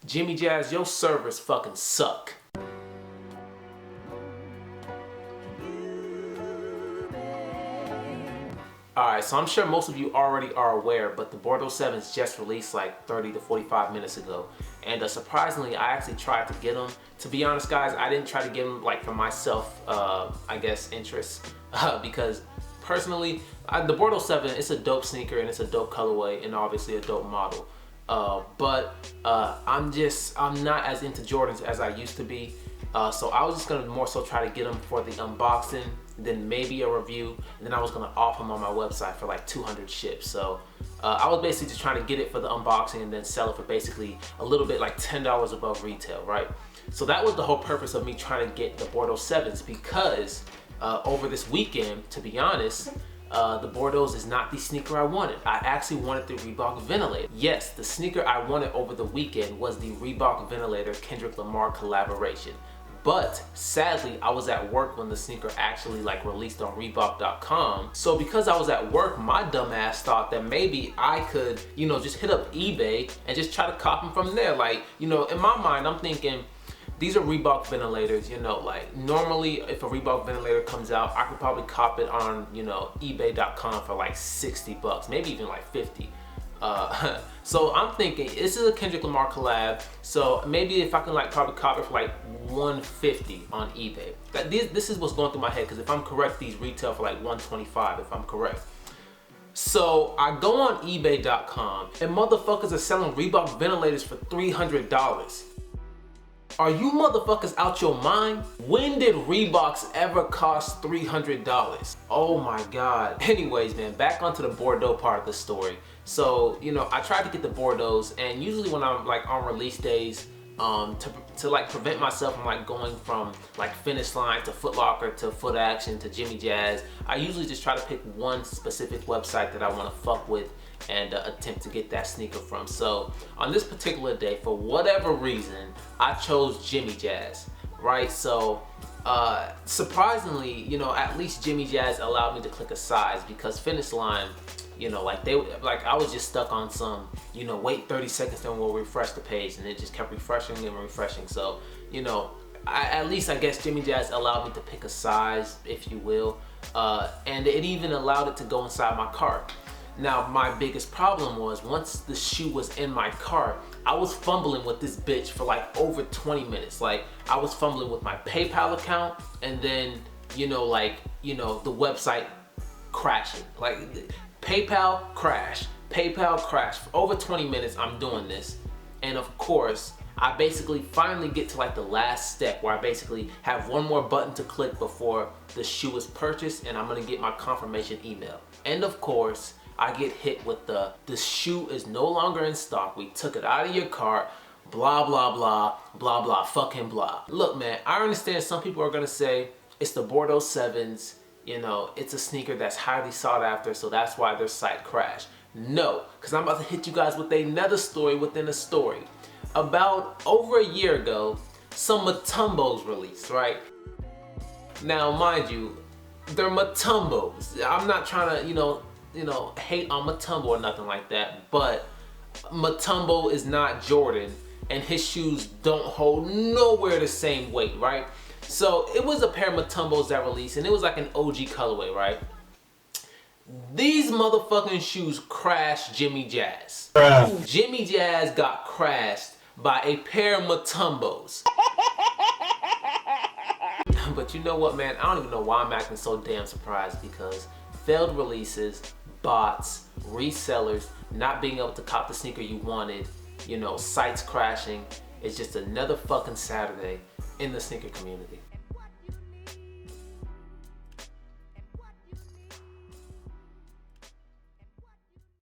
Jimmy Jazz, your servers fucking suck. Alright, so I'm sure most of you already are aware, but the Bordeaux 7s just released like 30 to 45 minutes ago. And surprisingly, I actually tried to get them. To be honest, guys, I didn't try to get them like for myself, I guess, interest. Because personally, the Bordeaux 7, it's a dope sneaker and it's a dope colorway and obviously a dope model. But I'm not as into Jordans as I used to be. So I was just gonna more so try to get them for the unboxing, then maybe a review, and then I was gonna offer them on my website for like 200 ships. So I was basically just trying to get it for the unboxing and then sell it for basically a little bit like $10 above retail, right? So that was the whole purpose of me trying to get the Bordeaux 7s, because over this weekend, to be honest, the Bordeaux is not the sneaker I wanted. I actually wanted the Reebok Ventilator. Yes, the sneaker I wanted over the weekend was the Reebok Ventilator Kendrick Lamar collaboration. But sadly, I was at work when the sneaker actually like released on Reebok.com. So because I was at work, my dumb ass thought that maybe I could, you know, just hit up eBay and just try to cop them from there. Like, you know, in my mind, I'm thinking, these are Reebok ventilators, you know, like normally if a Reebok ventilator comes out, I could probably cop it on, you know, eBay.com for like 60 bucks, maybe even like 50. So I'm thinking this is a Kendrick Lamar collab, so maybe if I can like probably cop it for like 150 on eBay. This is what's going through my head, because if I'm correct, these retail for like 125 if I'm correct. So I go on eBay.com and motherfuckers are selling Reebok ventilators for $300. Are you motherfuckers out your mind? When did Reeboks ever cost $300? Oh my God. Anyways, man, back onto the Bordeaux part of the story. So, you know, I tried to get the Bordeaux's, and usually when I'm like on release days, to like prevent myself from like going from like Finish Line to Foot Locker to Foot Action to Jimmy Jazz, I usually just try to pick one specific website that I want to fuck with and attempt to get that sneaker from. So on this particular day, for whatever reason, I chose Jimmy Jazz, right? So surprisingly, you know, at least Jimmy Jazz allowed me to click a size, because Finish Line, you know, like I was just stuck on some, you know, wait 30 seconds then we'll refresh the page, and it just kept refreshing and refreshing. So, you know, at least I guess Jimmy Jazz allowed me to pick a size, if you will, and it even allowed it to go inside my cart. Now, my biggest problem was once the shoe was in my cart, I was fumbling with this bitch for like over 20 minutes. Like, I was fumbling with my PayPal account, and then, you know, like, you know, the website crashing. Like, PayPal crash, PayPal crash. For over 20 minutes, I'm doing this. And of course, I basically finally get to like the last step where I basically have one more button to click before the shoe is purchased, and I'm gonna get my confirmation email. And of course, I get hit with the shoe is no longer in stock. We took it out of your cart, blah, blah, blah, blah, blah, fucking blah. Look, man, I understand some people are gonna say it's the Bordeaux 7s, you know, it's a sneaker that's highly sought after, so that's why their site crashed. No, because I'm about to hit you guys with another story within a story. About over a year ago, some Mutombos released, right? Now, mind you, they're Mutombos. I'm not trying to, you know, hate on Mutombo or nothing like that, but Mutombo is not Jordan, and his shoes don't hold nowhere the same weight, right? So it was a pair of Mutombos that released, and it was like an OG colorway, right? These motherfucking shoes crashed Jimmy Jazz. Jimmy Jazz got crashed by a pair of Mutombos. But you know what, man? I don't even know why I'm acting so damn surprised, because failed releases, bots, resellers, not being able to cop the sneaker you wanted, you know, sites crashing. It's just another fucking Saturday in the sneaker community.